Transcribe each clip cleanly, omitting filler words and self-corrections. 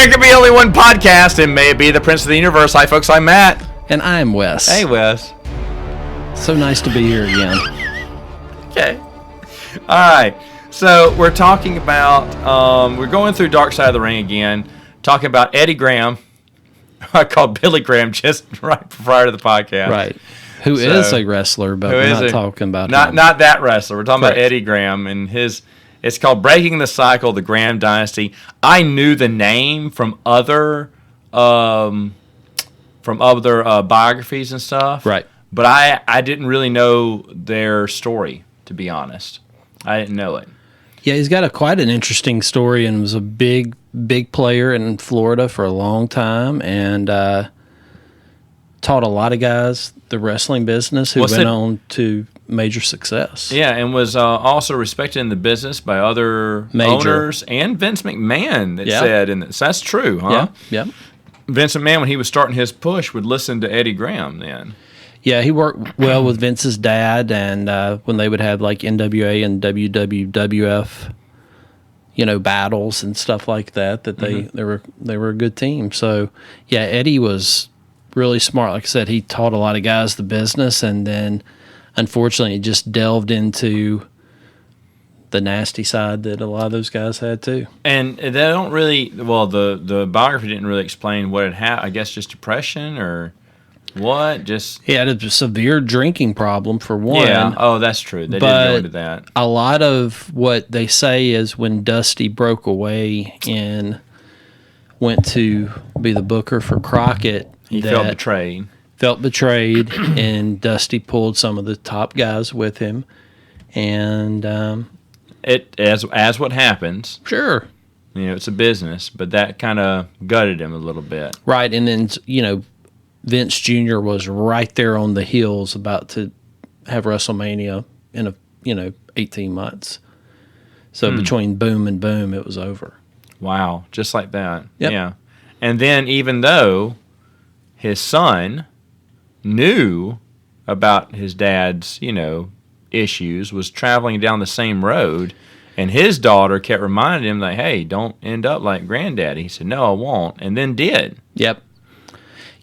There can be only one podcast, and may it be the Prince of the Universe. Hi, folks. I'm Matt. And I'm Wes. Hey, Wes. So nice to be here again. Okay. All right. So we're talking about, we're going through Dark Side of the Ring again, talking about Eddie Graham. I called Billy Graham just right prior to the podcast. Right. Who is a wrestler, but we're not talking about him. Not that wrestler. We're talking Correct. about Eddie Graham and his. It's called Breaking the Cycle, the Graham Dynasty. I knew the name from other biographies and stuff. Right. But I didn't really know their story, to be honest. I didn't know it. Yeah, he's got quite an interesting story and was a big player in Florida for a long time and taught a lot of guys the wrestling business who went on to major success. Yeah, and was also respected in the business by other owners and Vince McMahon, said. And so that's true, huh? Yeah. Vince McMahon, when he was starting his push, would listen to Eddie Graham then. Yeah, he worked well with Vince's dad, and when they would have like NWA and WWF, battles and stuff like that, they were a good team. So yeah, Eddie was really smart. Like I said, he taught a lot of guys the business, and then unfortunately, he just delved into the nasty side that a lot of those guys had too. And they don't really. Well, the biography didn't really explain what it had. I guess just depression or. What? Just he had a severe drinking problem for one. Yeah. Oh, that's true. They did go into that. A lot of what they say is when Dusty broke away and went to be the booker for Crockett, he felt betrayed. And Dusty pulled some of the top guys with him, and it as what happens. Sure. It's a business, but that kind of gutted him a little bit. Right, and then Vince Jr. was right there on the heels about to have WrestleMania in 18 months. So between boom and boom, it was over. Wow, just like that. Yep. Yeah. And then even though his son knew about his dad's, issues, was traveling down the same road, and his daughter kept reminding him like, hey, don't end up like granddaddy. He said, no, I won't, and then did. Yep.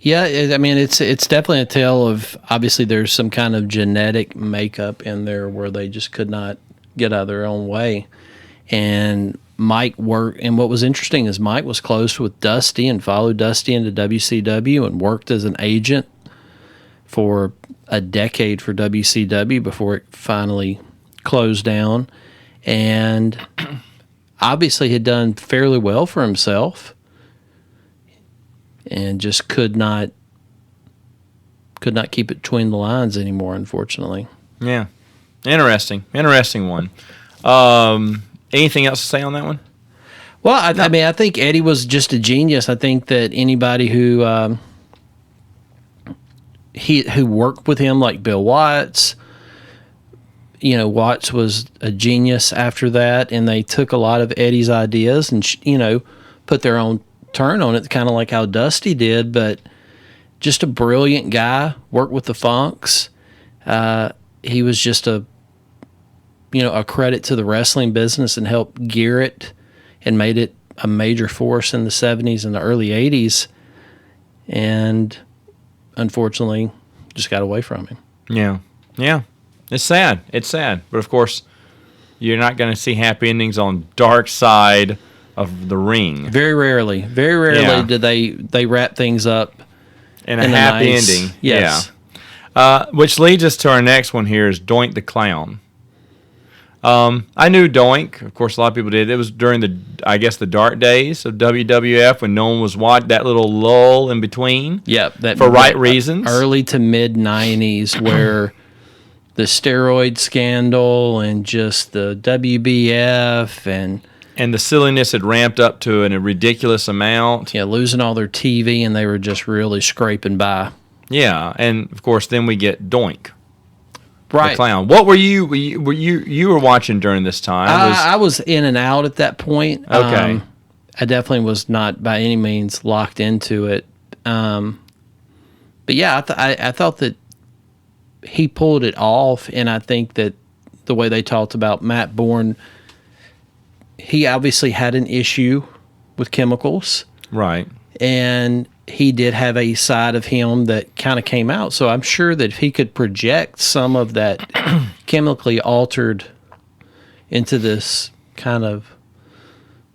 Yeah, it's definitely a tale of, obviously there's some kind of genetic makeup in there where they just could not get out of their own way. And Mike worked, and what was interesting is Mike was close with Dusty and followed Dusty into WCW and worked as an agent for a decade for WCW before it finally closed down. And obviously had done fairly well for himself. And just could not keep it between the lines anymore, unfortunately. Yeah. Interesting one. Anything else to say on that one? Well, I think Eddie was just a genius. I think that anybody who worked with him, like Bill Watts, Watts was a genius after that, and they took a lot of Eddie's ideas and put their own turn on it, kind of like how Dusty did, but just a brilliant guy, worked with the Funks. He was just a credit to the wrestling business and helped gear it and made it a major force in the 70s and the early 80s, and unfortunately just got away from him. Yeah. It's sad. But of course, you're not going to see happy endings on Dark Side of the Ring. Very rarely do they wrap things up in a happy ending. Yes. Yeah. Which leads us to our next one here is Doink the Clown. I knew Doink. Of course, a lot of people did. It was during the dark days of WWF when no one was watching, that little lull in between. Yeah. For right reasons. Early to mid 90s where the steroid scandal and just the WBF and the silliness had ramped up to a ridiculous amount. Yeah, losing all their TV, and they were just really scraping by. Yeah, and of course, then we get Doink, right? The Clown. What were you were watching during this time? I was in and out at that point. Okay, I definitely was not by any means locked into it. But yeah, I thought that he pulled it off, and I think that the way they talked about Matt Bourne. He obviously had an issue with chemicals. Right. And he did have a side of him that kind of came out. So I'm sure that if he could project some of that chemically altered into this kind of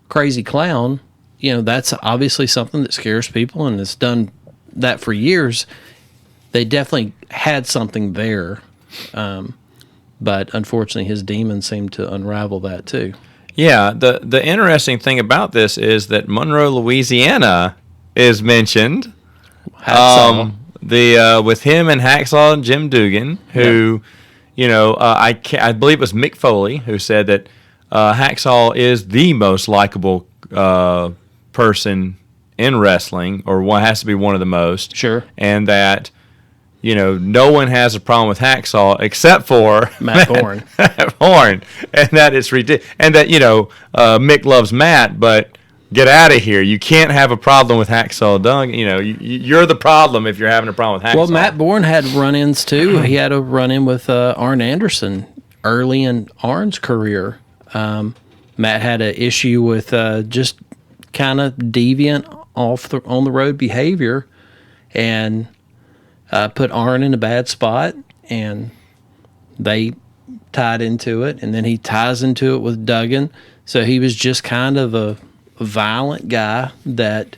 crazy clown, that's obviously something that scares people and has done that for years. They definitely had something there. But unfortunately, his demons seemed to unravel that too. Yeah. The interesting thing about this is that Monroe, Louisiana is mentioned. With him and Hacksaw and Jim Dugan, who, I believe it was Mick Foley who said that Hacksaw is the most likable person in wrestling, or one has to be one of the most. Sure. And that, no one has a problem with Hacksaw except for Matt Bourne. And that it's ridiculous. And that, Mick loves Matt, but get out of here. You can't have a problem with Hacksaw Dunk. You're the problem if you're having a problem with Hacksaw. Well, Matt Bourne had run-ins too. He had a run-in with Arn Anderson early in Arn's career. Matt had an issue with just kind of deviant on the road behavior, and put Arn in a bad spot, and they tied into it, and then he ties into it with Duggan. So he was just kind of a violent guy that,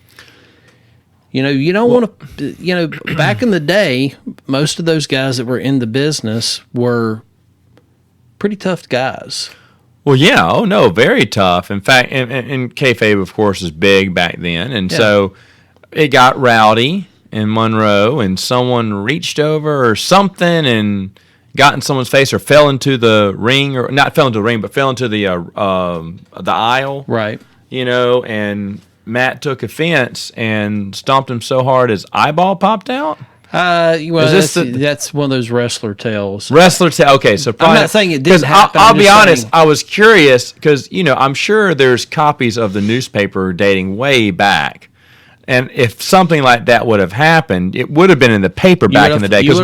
you don't want to, back in the day, most of those guys that were in the business were pretty tough guys. Well, yeah. Oh, no, very tough. In fact, and kayfabe, of course, is big back then. And so it got rowdy in Monroe, and someone reached over or something and got in someone's face or fell into the ring, or not fell into the ring, but fell into the aisle. Right. And Matt took offense and stomped him so hard his eyeball popped out. That's one of those wrestler tales. Okay, so probably, I'm not saying it didn't happen. I'll be honest. I was curious because I'm sure there's copies of the newspaper dating way back, and if something like that would have happened, it would have been in the paper back in the day. Because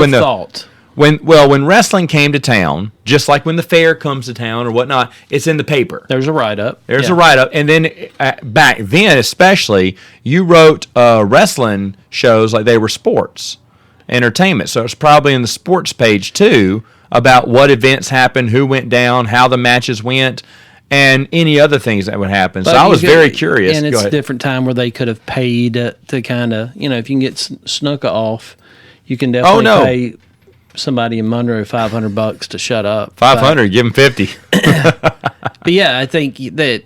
when wrestling came to town, just like when the fair comes to town or whatnot, it's in the paper. There's a write-up. A write-up. And then back then especially, you wrote wrestling shows like they were sports, entertainment. So it's probably in the sports page too about what events happened, who went down, how the matches went, and any other things that would happen. But so I was very curious. And it's a different time where they could have paid to kind of, if you can get Snuka off, you can definitely pay somebody in Monroe $500 to shut up. 500, give him 50. But yeah, I think that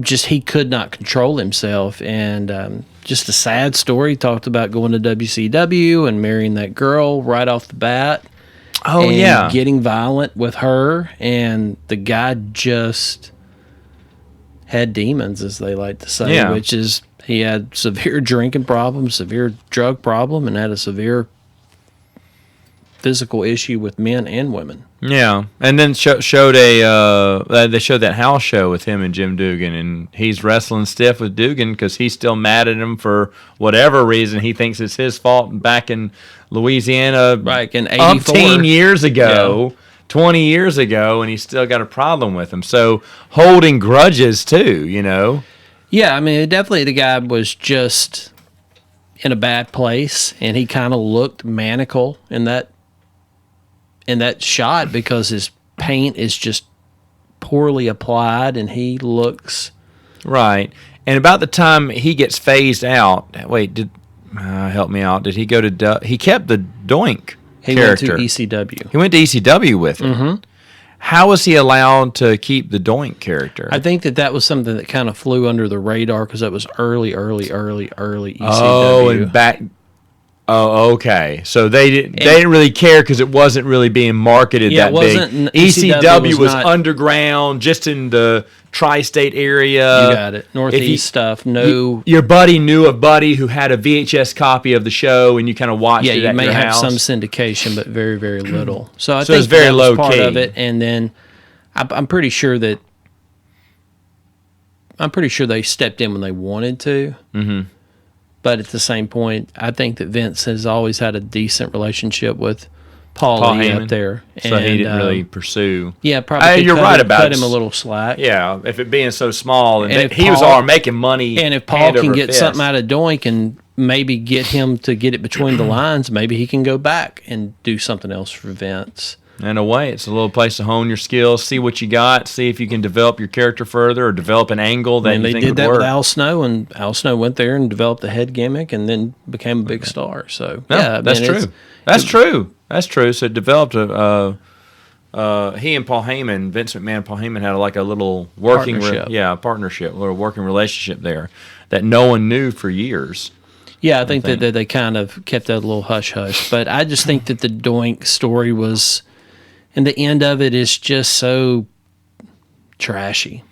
just he could not control himself, and just a sad story. He talked about going to WCW and marrying that girl right off the bat. Oh, and getting violent with her, and the guy just had demons, as they like to say, which is he had severe drinking problem, severe drug problem, and had a severe physical issue with men and women. Yeah, and then showed they showed that house show with him and Jim Dugan, and he's wrestling stiff with Dugan because he's still mad at him for whatever reason. He thinks it's his fault back in Louisiana, right, in 84 years ago, 20 years ago, and he's still got a problem with him. So holding grudges too, Yeah, I mean, definitely the guy was just in a bad place, and he kind of looked maniacal in that shot because his paint is just poorly applied, and he looks right. And about the time he gets phased out, help me out. Did he go to? He kept the Doink character. Went to ECW. He went to ECW with him. Mm-hmm. How was he allowed to keep the Doink character? I think that was something that kind of flew under the radar because that was early ECW. Oh, and back. Oh, okay. So they didn't really care because it wasn't really being marketed that big. ECW was underground, just in the tri-state area. You got it. Northeast stuff. Your buddy knew a buddy who had a VHS copy of the show, and you kind of watched it at your house. Yeah, you may have some syndication, but very, very little. So I think it's very that was part low-key of it. And then I'm pretty sure they stepped in when they wanted to. Mm-hmm. But at the same point, I think that Vince has always had a decent relationship with Paul Heyman up there. So he didn't really pursue. Yeah, probably. You're right about cut him a little slack. Yeah, if it being so small, and if he was already making money. And if Paul can get something out of Doink and maybe get him to get it between the lines, maybe he can go back and do something else for Vince. In a way, it's a little place to hone your skills, see what you got, see if you can develop your character further or develop an angle that you think would work. They did that with Al Snow, and Al Snow went there and developed the head gimmick and then became a big star. So, that's true. That's true. That's true. So it developed he and Paul Heyman, Vince McMahon and Paul Heyman had like a little working partnership, a little working relationship there that no one knew for years. Yeah, I think that they kind of kept that a little hush-hush. But I just think that the Doink story was, and the end of it is just so trashy.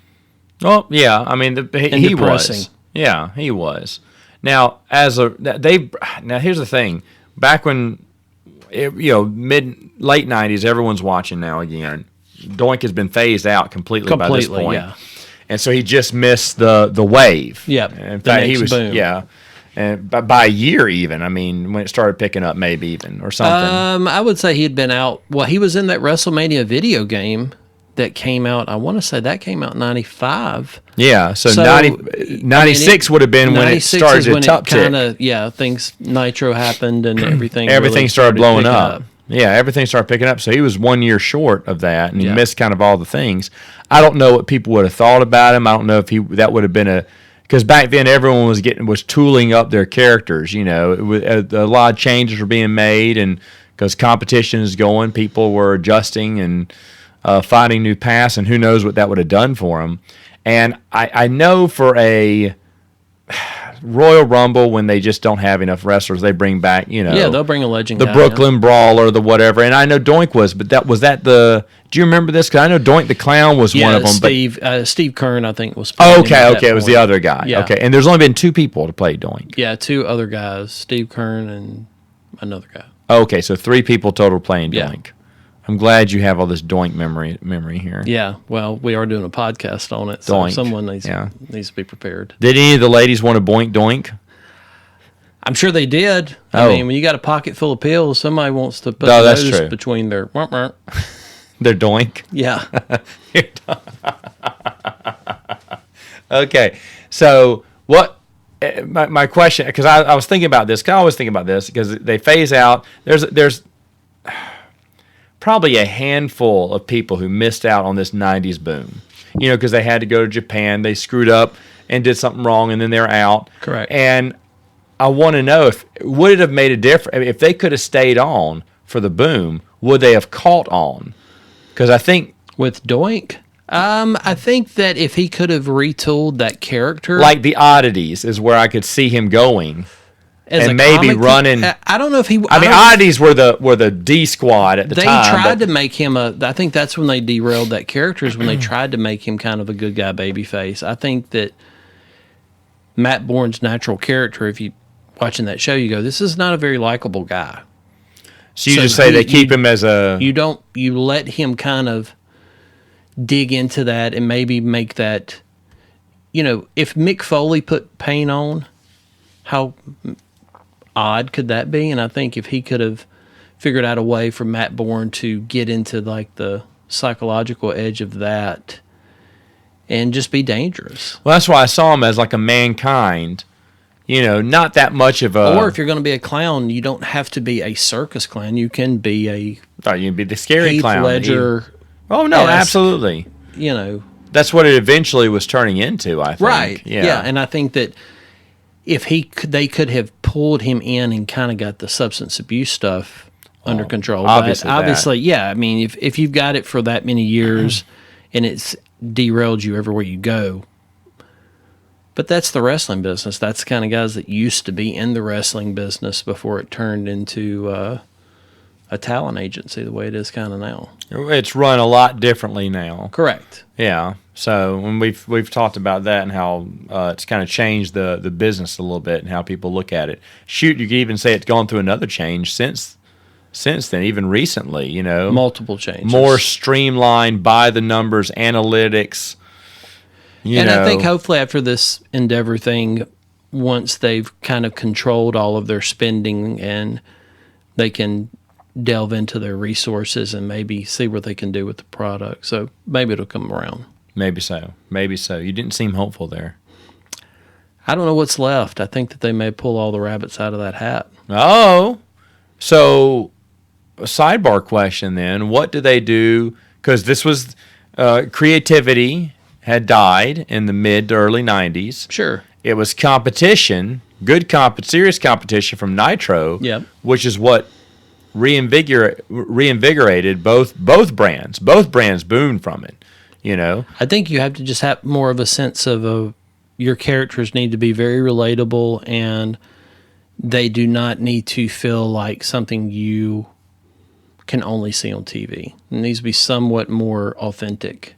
Well, yeah, I mean, he was. Yeah, he was. Now, here's the thing. Back when, late 90s, everyone's watching now again. Doink has been phased out completely by this point. Yeah. And so he just missed the wave. Yeah. In fact, he was boom. Yeah. And by a year even, I mean, when it started picking up maybe even or something. I would say he had been out. Well, he was in that WrestleMania video game that came out. I want to say that came out in 95. Yeah, so 96 would have been when it started to top tick. Yeah, Nitro happened and everything. Everything really started blowing up. Yeah, everything started picking up. So he was 1 year short of that, and he missed kind of all the things. I don't know what people would have thought about him. I don't know if that would have been because back then everyone was tooling up their characters. A lot of changes were being made, and because competition is going, people were adjusting and finding new paths, and who knows what that would have done for him. And I know for a Royal Rumble, when they just don't have enough wrestlers, they bring back, they'll bring a legend, the Brooklyn Brawler, the whatever. And I know Doink was, but do you remember this? Because I know Doink the Clown was one of them. Steve Kern, I think, was. Okay, it was the other guy. Yeah. Okay, and there's only been two people to play Doink. Yeah, two other guys, Steve Kern and another guy. Okay, so three people total playing Doink. Yeah. I'm glad you have all this Doink memory here. Yeah, well, we are doing a podcast on it, so Doink. Someone needs to be prepared. Did any of the ladies want to boink Doink? I'm sure they did. I mean, when you got a pocket full of pills, somebody wants to put those between their their Doink. Yeah. Okay, so what? My question, because I was thinking about this. I always think about this because they phase out. There's probably a handful of people who missed out on this 90s boom, because they had to go to Japan, they screwed up and did something wrong, and then they're out. Correct. And I want to know would it have made a difference if they could have stayed on for the boom? Would they have caught on? Because I think with Doink, I think that if he could have retooled that character, like the Oddities is where I could see him going. And maybe running. I don't know if he. Oddities were the D squad at the time. They tried to make him I think that's when they derailed that character. Is when they tried to make him kind of a good guy, babyface. I think that Matt Bourne's natural character, if you watching that show, you go, this is not a very likable guy. So you just say they keep him as a. You let him kind of dig into that and maybe make that. If Mick Foley put paint on, how odd could that be? And I think if he could have figured out a way for Matt Bourne to get into like the psychological edge of that and just be dangerous. Well, that's why I saw him as like a Mankind, not that much of a. Or if you're going to be a clown, you don't have to be a circus clown. You can be you can be the scary Heath clown. Ledger. Oh no, absolutely. That's what it eventually was turning into. I think. Right. Yeah, and I think that. If they could have pulled him in and kind of got the substance abuse stuff under control. Obviously, yeah. I mean, if you've got it for that many years and it's derailed you everywhere you go. But that's the wrestling business. That's the kind of guys that used to be in the wrestling business before it turned into a talent agency the way it is kind of now. It's run a lot differently now. Correct. Yeah. So when we've talked about that and how it's kind of changed the business a little bit and how people look at it. Shoot, you could even say it's gone through another change since then, even recently. Multiple changes, more streamlined by the numbers analytics. I think hopefully after this Endeavor thing, once they've kind of controlled all of their spending and they can delve into their resources and maybe see what they can do with the product. So maybe it'll come around. Maybe so. Maybe so. You didn't seem hopeful there. I don't know what's left. I think that they may pull all the rabbits out of that hat. Oh, so a sidebar question then. What do they do? Because this was creativity had died in the mid to early 90s. Sure. It was competition, serious competition from Nitro, Yep. which is what reinvigorated both brands. Both brands boomed from it, you know. I think you have to just have more of a sense of your characters need to be very relatable, and they do not need to feel like something you can only see on TV. It needs to be somewhat more authentic.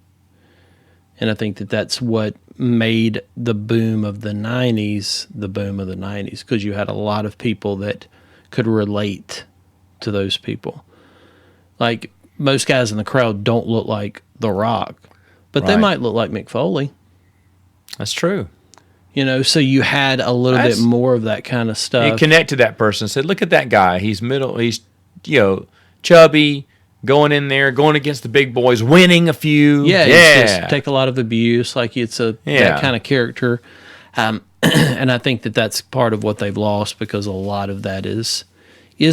And I think that that's what made the boom of the 90s the boom of the 90s, because you had a lot of people that could relate to those people. Like, most guys in the crowd don't look like The Rock, but they Right. might look like Mick Foley. That's true. You know, so you had a little bit more of that kind of stuff. You connect to that person. Said, look at that guy. He's chubby, going in there, going against the big boys, winning a few. Yeah, it's just take a lot of abuse. Like, it's that kind of character. And I think that that's part of what they've lost, because a lot of that is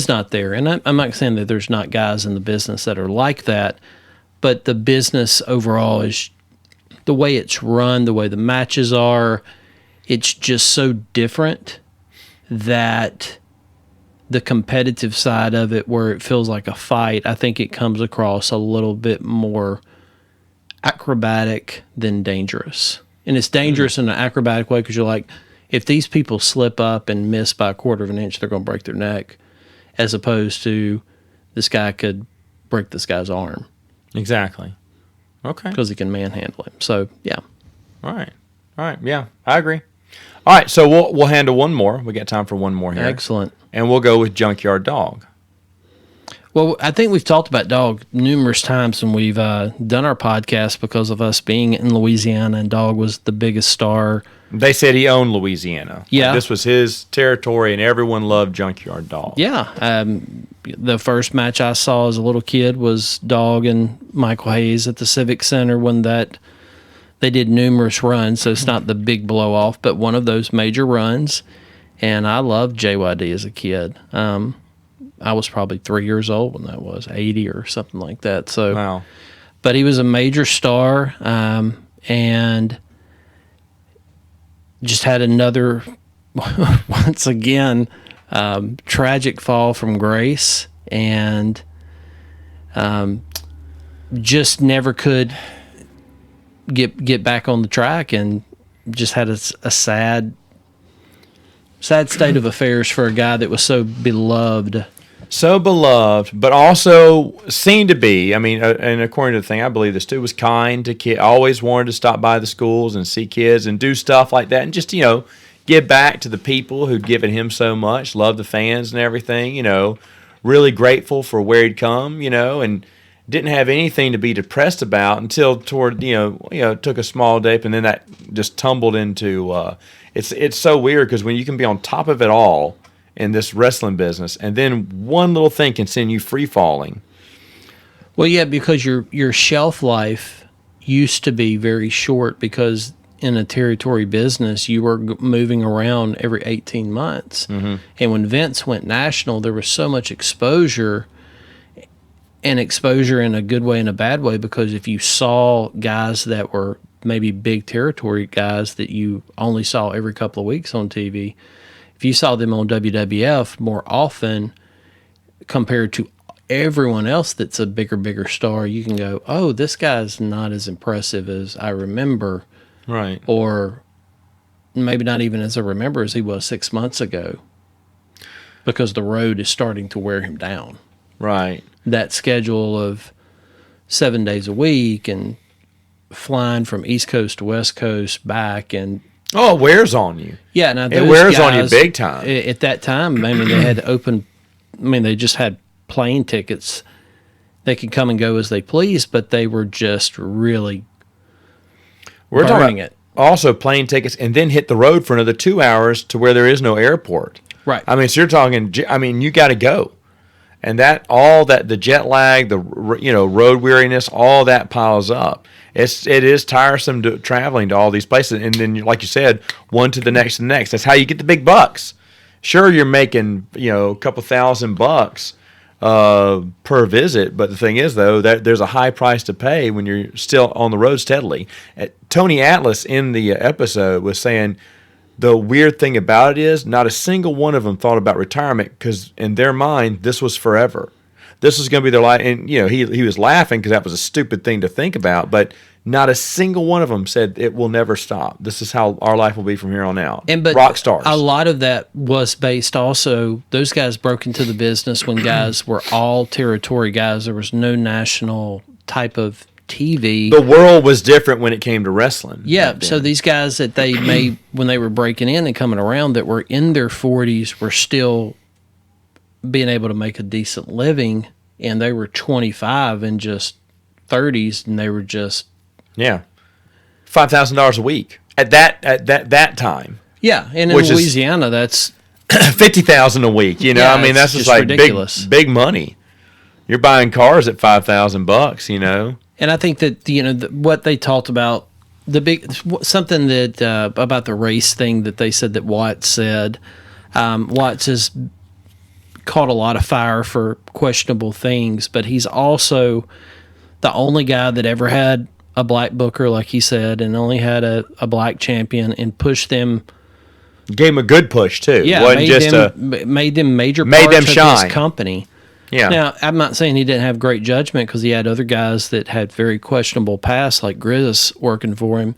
not there. And I'm not saying that there's not guys in the business that are like that, but the business overall is the way it's run, the way the matches are. It's just so different that the competitive side of it, where it feels like a fight, I think it comes across a little bit more acrobatic than dangerous. And it's dangerous in an acrobatic way, because you're like, if these people slip up and miss by a quarter of an inch, they're going to break their neck, as opposed to this guy could break this guy's arm. Exactly. Okay. Because he can manhandle him. So, yeah. All right. Yeah, I agree. All right, so we'll handle one more. We got time for one more here. Excellent. And we'll go with Junkyard Dog. Well, I think we've talked about Dog numerous times when we've done our podcast, because of us being in Louisiana, and Dog was the biggest star. They said he owned Louisiana. Yeah. Like, this was his territory, and everyone loved Junkyard Dog. Yeah. The first match I saw as a little kid was Dog and Michael Hayes at the Civic Center, when they did numerous runs, so it's not the big blow-off, but one of those major runs. And I loved JYD as a kid. I was probably 3 years old when that was, 80 or something like that. So, Wow. But he was a major star, and just had another, once again, tragic fall from grace, and just never could get back on the track, and just had a sad state of affairs for a guy that was so beloved. So beloved, but also seemed to be, and according to the thing, I believe this too, was kind to kids, always wanted to stop by the schools and see kids and do stuff like that, and just, give back to the people who'd given him so much, loved the fans and everything, really grateful for where he'd come, and didn't have anything to be depressed about until toward, took a small dip, and then that just tumbled into, it's so weird, because when you can be on top of it all in this wrestling business, and then one little thing can send you free falling. Well, yeah, because your shelf life used to be very short, because in a territory business, you were moving around every 18 months. Mm-hmm. And when Vince went national, there was so much exposure, and exposure in a good way and a bad way, because if you saw guys that were maybe big territory guys that you only saw every couple of weeks on TV, if you saw them on WWF more often compared to everyone else that's a bigger star, you can go, oh, this guy's not as impressive as I remember. Right. Or maybe not even as I remember as he was 6 months ago, because the road is starting to wear him down. Right. That schedule of 7 days a week and flying from East Coast to West Coast back, and oh, it wears on you. yeah, now it wears on you big time. At that time, they had they just had plane tickets. They could come and go as they pleased, but they were just really We're burning talking it. Also plane tickets, and then hit the road for another 2 hours to where there is no airport. Right. So you're talking, you got to go. And the jet lag, the road weariness, all that piles up. It is tiresome traveling to all these places, and then like you said, one to the next and the next. That's how you get the big bucks. Sure, you're making a couple $1,000 per visit, but the thing is though that there's a high price to pay when you're still on the road steadily. Tony Atlas in the episode was saying the weird thing about it is not a single one of them thought about retirement because in their mind this was forever. This was going to be their life, and he was laughing because that was a stupid thing to think about, but not a single one of them said it will never stop. This is how our life will be from here on out. But rock stars. A lot of that was based also, those guys broke into the business when guys were all territory guys. There was no national type of TV. The world was different when it came to wrestling. Yeah, so these guys that they made when they were breaking in and coming around that were in their 40s were still being able to make a decent living, and they were 25 and just 30s, and they were just $5,000 a week at that time. Yeah, and in Louisiana, that's $50,000 a week. I mean, that's just like ridiculous. Big money. You're buying cars at $5,000. And I think that what they talked about, something that about the race thing that they said that Watts said. Watts has caught a lot of fire for questionable things, but he's also the only guy that ever had a black booker, like he said, and only had a black champion and pushed them. Gave him a good push too. Yeah, made them major made parts them shine. Of his company. Yeah. Now, I'm not saying he didn't have great judgment because he had other guys that had very questionable past, like Grizz working for him.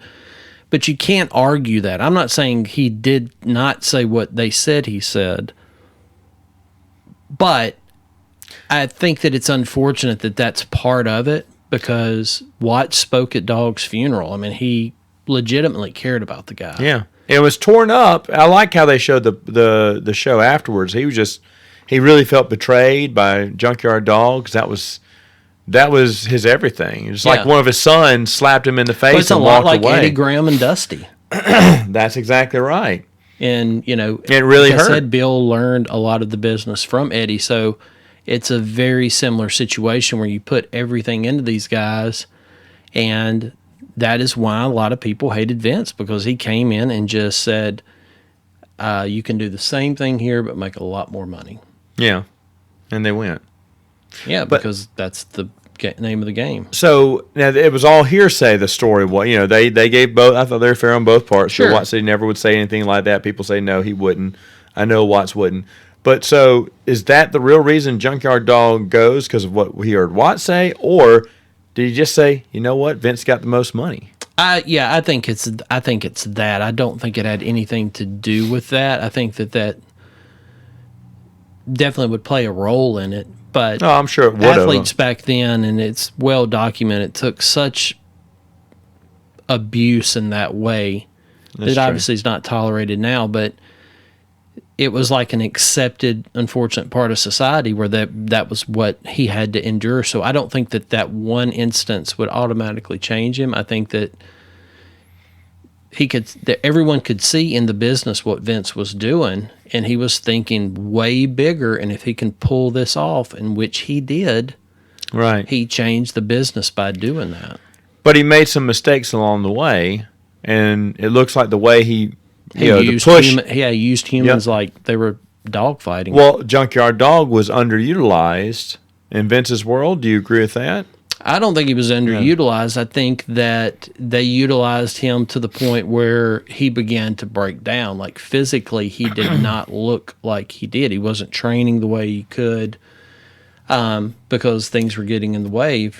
But you can't argue that. I'm not saying he did not say what they said he said. But I think that it's unfortunate that that's part of it because Watts spoke at Dog's funeral. I mean, he legitimately cared about the guy. Yeah. It was torn up. I like how they showed the show afterwards. He really felt betrayed by Junkyard Dog because that was his everything. It's like one of his sons slapped him in the face and walked away. It's a lot like Eddie Graham and Dusty. That's exactly right. And, it really hurt. I said Bill learned a lot of the business from Eddie, so it's a very similar situation where you put everything into these guys, and that is why a lot of people hated Vince because he came in and just said, you can do the same thing here but make a lot more money. Yeah, and they went. Yeah, because that's the name of the game. So now it was all hearsay. The story, they gave both. I thought they were fair on both parts. Sure. So Watts said he never would say anything like that. People say no, he wouldn't. I know Watts wouldn't. But so is that the real reason Junkyard Dog goes because of what he heard Watts say, or did he just say, you know what, Vince got the most money? I think it's that. I don't think it had anything to do with that. I think that definitely would play a role in it. But I'm sure it would. Athletes back then, and it's well documented, took such abuse in that way that obviously is not tolerated now. But it was like an accepted, unfortunate part of society where that was what he had to endure. So I don't think that one instance would automatically change him. I think that everyone could see in the business what Vince was doing, and he was thinking way bigger. And if he can pull this off, in which he did, right, he changed the business by doing that. But he made some mistakes along the way, and it looks like the way he used used humans like they were dogfighting. Well, Junkyard Dog was underutilized in Vince's world. Do you agree with that? I don't think he was underutilized. I think that they utilized him to the point where he began to break down. Like physically, he did not look like he did. He wasn't training the way he could because things were getting in the way.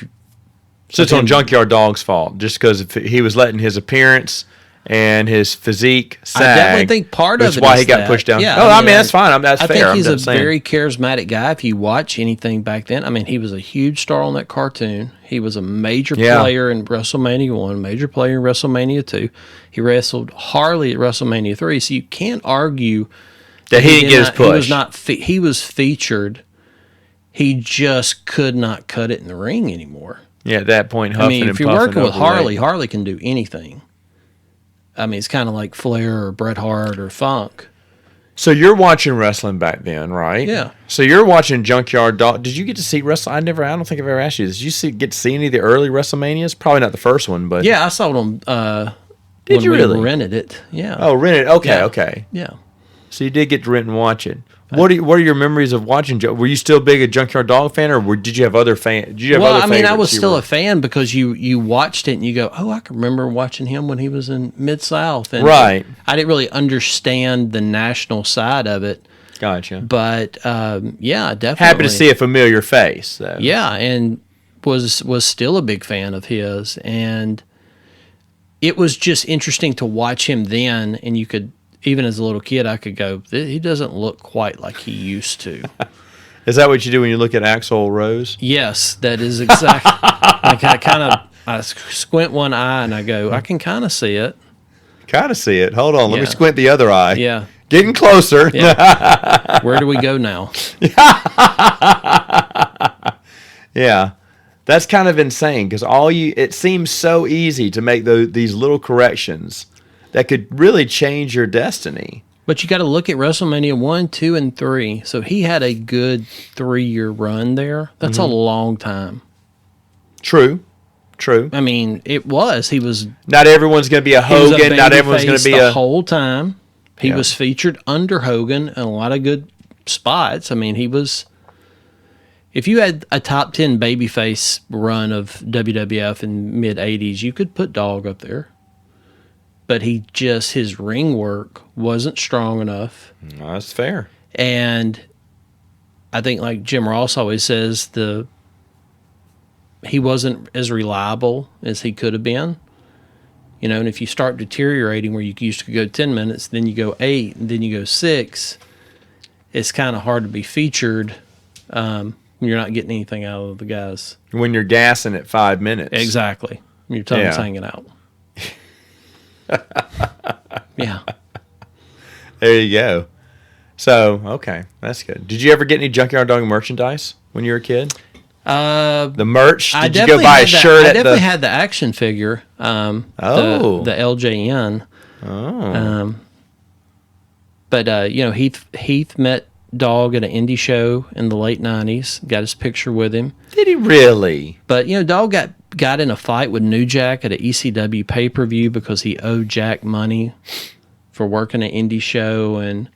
So it's on Junkyard Dog's fault, just because he was letting his appearance and his physique sag. I definitely think part of it is why he got pushed down. Yeah, I mean that's fine. That's fair. I think he's a very charismatic guy. If you watch anything back then, I mean, he was a huge star on that cartoon. He was a major player in WrestleMania 1, major player in WrestleMania 2. He wrestled Harley at WrestleMania 3, so you can't argue that he didn't get his push. He was featured. He just could not cut it in the ring anymore. Yeah, at that point, huffing if you're working with Harley can do anything. I mean, it's kind of like Flair or Bret Hart or Funk. So you're watching wrestling back then, right? Yeah. So you're watching Junkyard Dog. Did you get to see wrestling? I don't think I've ever asked you this. Did you get to see any of the early WrestleManias? Probably not the first one, but Yeah, I saw them. Did when you we really? rented it? Yeah. Oh, rented. Okay, Yeah. okay. Yeah. So you did get to rent and watch it. What are your memories of watching? Were you still big a Junkyard Dog fan, or did you have other fans? Did you have Well, other I mean, I favorites was you still were- a fan because you watched it and you go, oh, I can remember watching him when he was in Mid South, and Right. I didn't really understand the national side of it, Gotcha. but yeah, definitely Happy to see a familiar face, though. Yeah, and was still a big fan of his, and it was just interesting to watch him then, and you could. Even as a little kid, I could go, he doesn't look quite like he used to. Is that what you do when you look at Axl Rose? Yes, that is exactly. Like I squint one eye and I go, I can kind of see it. Kind of see it. Hold on. Let me Yeah. squint the other eye. Yeah. Getting closer. Yeah. Where do we go now? Yeah. That's kind of insane because it seems so easy to make these little corrections that could really change your destiny. But you got to look at WrestleMania 1, 2, and 3. So he had a good 3-year run there. That's a long time. True. I mean, it was. He was. Not everyone's going to be a He was a Hogan. Not everyone's going to babyface be the a. whole time. He Yeah. was featured under Hogan in a lot of good spots. I mean, he was. If you had a top 10 babyface run of WWF in mid 80s, you could put Dog up there. But his ring work wasn't strong enough. No, that's fair. And I think, like Jim Ross always says, he wasn't as reliable as he could have been. You know, and if you start deteriorating where you used to go 10 minutes, then you go 8, and then you go 6, it's kind of hard to be featured when you're not getting anything out of the guys. When you're gassing at 5 minutes. Exactly. Your tongue's Yeah. hanging out. Yeah. There you go. So, okay. That's good. Did you ever get any Junkyard Dog merchandise when you were a kid? The merch? Did you go buy a shirt I at the... definitely had the action figure. The LJN. Oh. But you know, Heath met Dog at an indie show in the late 90s. Got his picture with him. Did he really? But you know, Dog got in a fight with New Jack at an ECW pay-per-view because he owed Jack money for working an indie show, and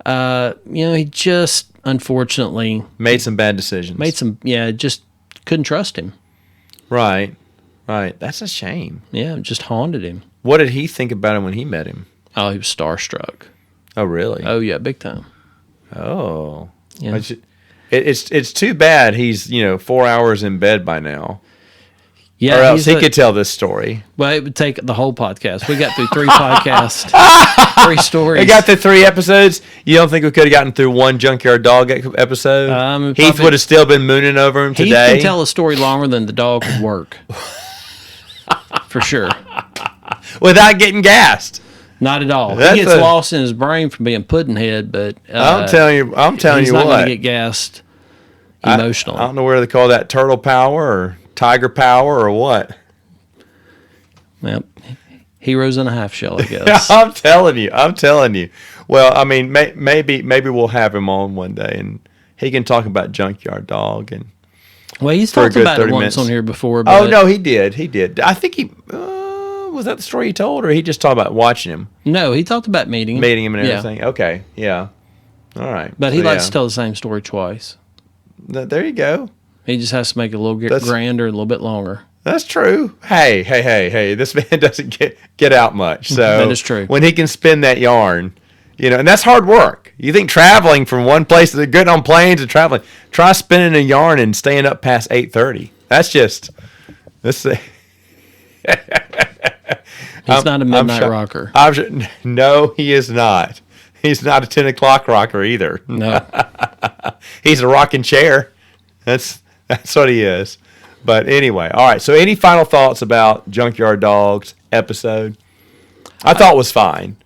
you know, he just unfortunately Made some bad decisions. just couldn't trust him. Right. That's a shame. Yeah, it just haunted him. What did he think about him when he met him? Oh, he was starstruck. Oh, really? Oh yeah, big time. Oh. Yeah. It's too bad he's, 4 hours in bed by now. Yeah, Or else he could tell this story. Well, it would take the whole podcast. We got through 3 podcasts, 3 stories. We got through 3 episodes. You don't think we could have gotten through one Junkyard Dog episode? Heath probably- would have still been mooning over him He today. can tell a story longer than the dog could work. For sure. Without getting gassed. Not at all. That's He gets a- lost in his brain from being puddinhead, but I'm telling you he's not what. going to get gassed emotionally. I don't know whether they call that turtle power or tiger power or what. Well, heroes in a half shell, I guess. I'm telling you. Well, I mean, maybe we'll have him on one day and he can talk about Junkyard Dog and. Well, he's for a talked good about it 30 once minutes. on here before. Oh But no, he did. I think he was that the story he told, or he just talked about watching him, No, he talked about meeting him. and Yeah. everything. Okay, yeah, all right. But he So, likes yeah. to tell the same story twice. There you go. He just has to make it a little That's- grander, a little bit longer. That's true. Hey! This man doesn't get out much, so That is true. When he can spin that yarn, and that's hard work. You think traveling from one place to getting on planes and traveling? Try spinning a yarn and staying up past 8:30. That's just this. He's not a midnight rocker. No, he is not. He's not a 10 o'clock rocker either. No. He's a rocking chair. That's what he is. But anyway, all right. So any final thoughts about Junkyard Dogs episode? I thought it was fine.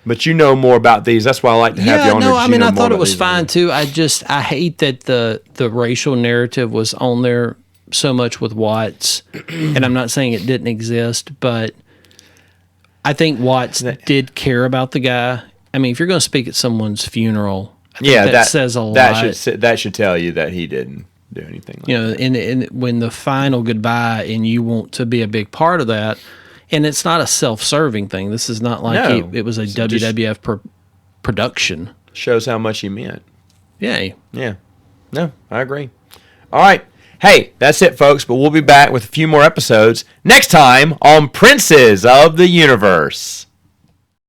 But you know more about these. That's why I like to have you on here. I mean, I thought it was fine too. I hate that the racial narrative was on there so much with Watts. And I'm not saying it didn't exist, but I think Watts did care about the guy I mean, if you're going to speak at someone's funeral, I think Yeah, that says a lot. That should tell you that he didn't do anything like that. And when the final goodbye and you want to be a big part of that, and it's not a self-serving thing. This is not like it was a WWF production. Shows how much he meant. Yeah. Yeah. No, I agree. All right. Hey, that's it, folks, but we'll be back with a few more episodes next time on Princes of the Universe.